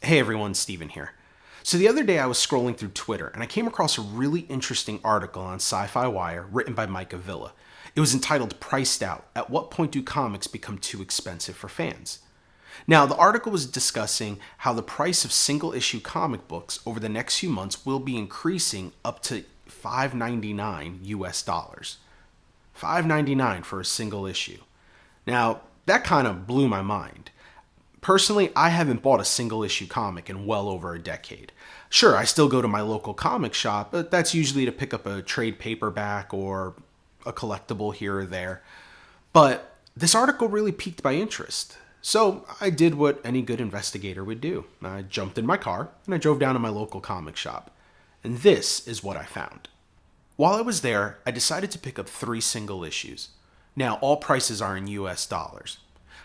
Hey everyone, Steven here. So the other day I was scrolling through Twitter and I came across a really interesting article on Sci-Fi Wire written by Mike Avila. It was entitled Priced Out: At What Point Do Comics Become Too Expensive for Fans? Now, the article was discussing how the price of single issue comic books over the next few months will be increasing up to $5.99 US dollars. $5.99 for a single issue. Now, that kind of blew my mind. Personally, I haven't bought a single issue comic in well over a decade. Sure, I still go to my local comic shop, but that's usually to pick up a trade paperback or a collectible here or there. But this article really piqued my interest. So I did what any good investigator would do. I jumped in my car and I drove down to my local comic shop. And this is what I found. While I was there, I decided to pick up 3 single issues. Now, all prices are in US dollars.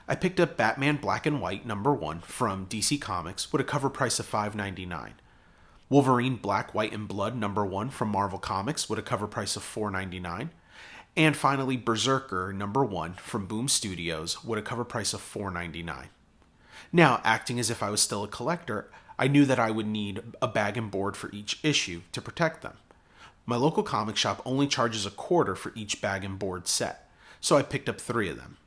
I picked up Batman Black and White #1 from DC Comics with a cover price of $5.99. Wolverine Black, White, and Blood #1 from Marvel Comics with a cover price of $4.99. And finally, Berserker #1 from Boom Studios with a cover price of $4.99. Now, acting as if I was still a collector, I knew that I would need a bag and board for each issue to protect them. My local comic shop only charges $0.25 for each bag and board set, so I picked up 3 of them.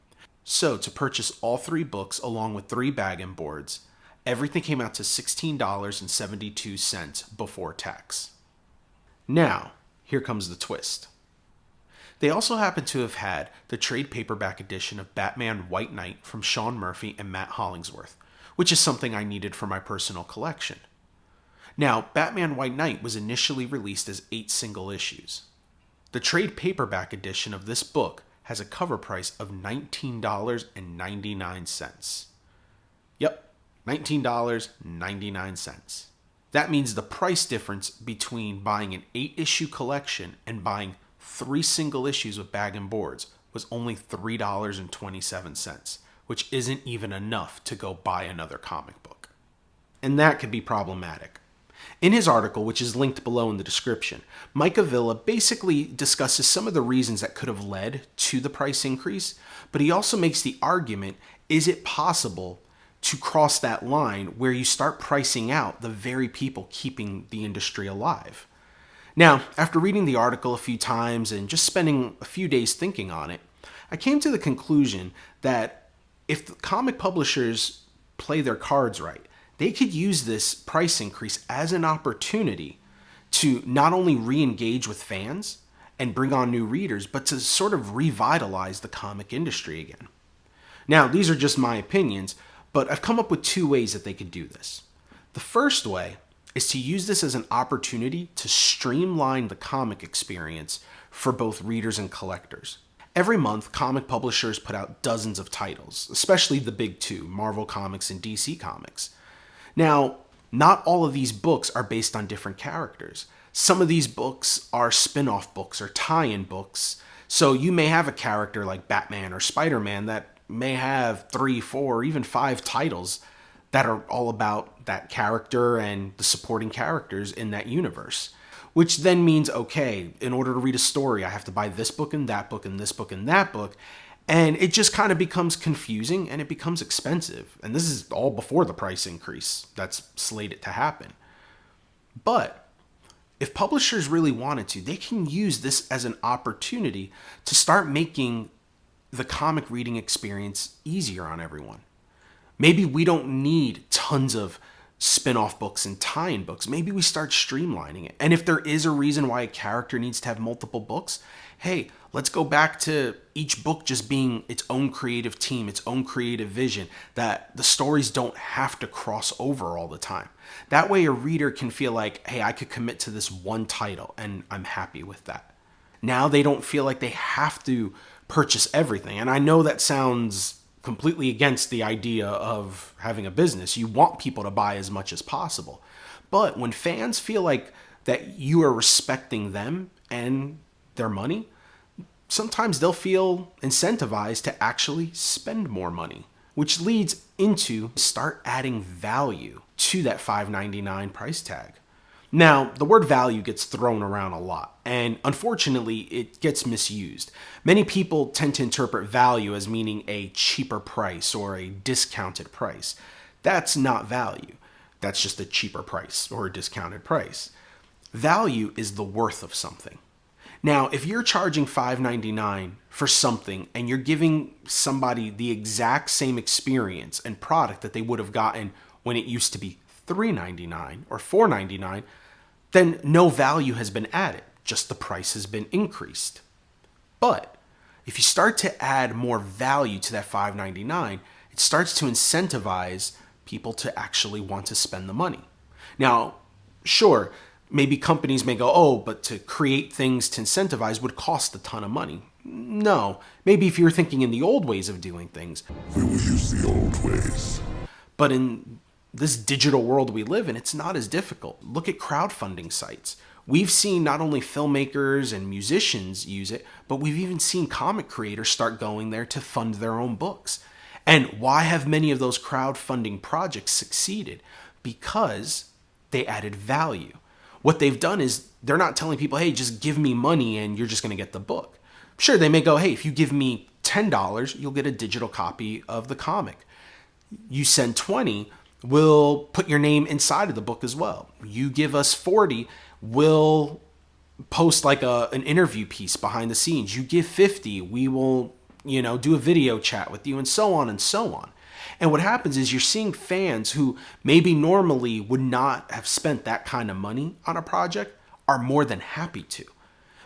So, to purchase all 3 books along with 3 bag and boards, everything came out to $16.72 before tax. Now, here comes the twist. They also happen to have had the trade paperback edition of Batman White Knight from Sean Murphy and Matt Hollingsworth, which is something I needed for my personal collection. Now, Batman White Knight was initially released as 8 single issues. The trade paperback edition of this book has a cover price of $19.99. Yep, $19.99. That means the price difference between buying an 8-issue collection and buying 3 single issues with bag and boards was only $3.27, which isn't even enough to go buy another comic book. And that could be problematic. In his article, which is linked below in the description, Mike Avila basically discusses some of the reasons that could have led to the price increase, but he also makes the argument, is it possible to cross that line where you start pricing out the very people keeping the industry alive? Now, after reading the article a few times and just spending a few days thinking on it, I came to the conclusion that if the comic publishers play their cards right, they could use this price increase as an opportunity to not only re-engage with fans and bring on new readers, but to sort of revitalize the comic industry again. Now, these are just my opinions, but I've come up with 2 ways that they could do this. The first way is to use this as an opportunity to streamline the comic experience for both readers and collectors. Every month, comic publishers put out dozens of titles, especially the big 2, Marvel Comics and DC Comics. Now, not all of these books are based on different characters. Some of these books are spin-off books or tie-in books. So you may have a character like Batman or Spider-Man that may have 3, 4, or even 5 titles that are all about that character and the supporting characters in that universe. Which then means, okay, in order to read a story, I have to buy this book and that book and this book and that book. And it just kind of becomes confusing and it becomes expensive. And this is all before the price increase that's slated to happen. But if publishers really wanted to, they can use this as an opportunity to start making the comic reading experience easier on everyone. Maybe we don't need tons of spin-off books and tie-in books. Maybe we start streamlining it. And if there is a reason why a character needs to have multiple books, hey, let's go back to each book just being its own creative team, its own creative vision, that the stories don't have to cross over all the time. That way a reader can feel like, hey, I could commit to this one title and I'm happy with that. Now they don't feel like they have to purchase everything. And I know that sounds completely against the idea of having a business. You want people to buy as much as possible. But when fans feel like that you are respecting them and their money, sometimes they'll feel incentivized to actually spend more money, which leads into start adding value to that $5.99 price tag. Now, the word value gets thrown around a lot, and unfortunately, it gets misused. Many people tend to interpret value as meaning a cheaper price or a discounted price. That's not value. That's just a cheaper price or a discounted price. Value is the worth of something. Now, if you're charging $5.99 for something and you're giving somebody the exact same experience and product that they would have gotten when it used to be $3.99 or $4.99, then no value has been added, just the price has been increased. But if you start to add more value to that $5.99, it starts to incentivize people to actually want to spend the money. Now, sure, maybe companies may go, oh, but to create things to incentivize would cost a ton of money. No, maybe if you're thinking in the old ways of doing things. We will use the old ways. But in this digital world we live in, it's not as difficult. Look at crowdfunding sites. We've seen not only filmmakers and musicians use it, but we've even seen comic creators start going there to fund their own books. And why have many of those crowdfunding projects succeeded? Because they added value. What they've done is they're not telling people, hey, just give me money and you're just going to get the book. Sure, they may go, hey, if you give me $10, you'll get a digital copy of the comic. You send $20, we'll put your name inside of the book as well. You give us $40, we'll post like an interview piece behind the scenes. You give $50, we will, do a video chat with you, and so on and so on. And what happens is you're seeing fans who maybe normally would not have spent that kind of money on a project are more than happy to.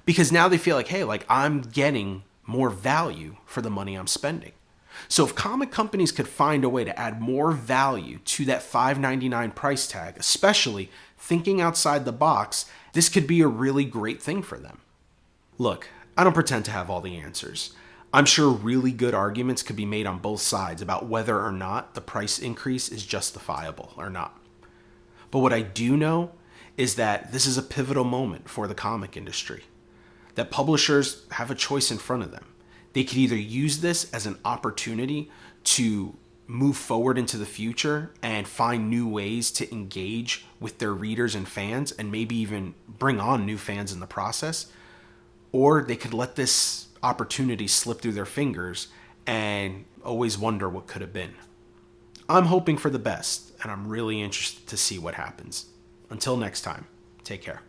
Because now they feel like, hey, like I'm getting more value for the money I'm spending. So if comic companies could find a way to add more value to that $5.99 price tag, especially thinking outside the box, this could be a really great thing for them. Look, I don't pretend to have all the answers. I'm sure really good arguments could be made on both sides about whether or not the price increase is justifiable or not. But what I do know is that this is a pivotal moment for the comic industry, that publishers have a choice in front of them. They could either use this as an opportunity to move forward into the future and find new ways to engage with their readers and fans and maybe even bring on new fans in the process, or they could let this opportunity slip through their fingers and always wonder what could have been. I'm hoping for the best, and I'm really interested to see what happens. Until next time, take care.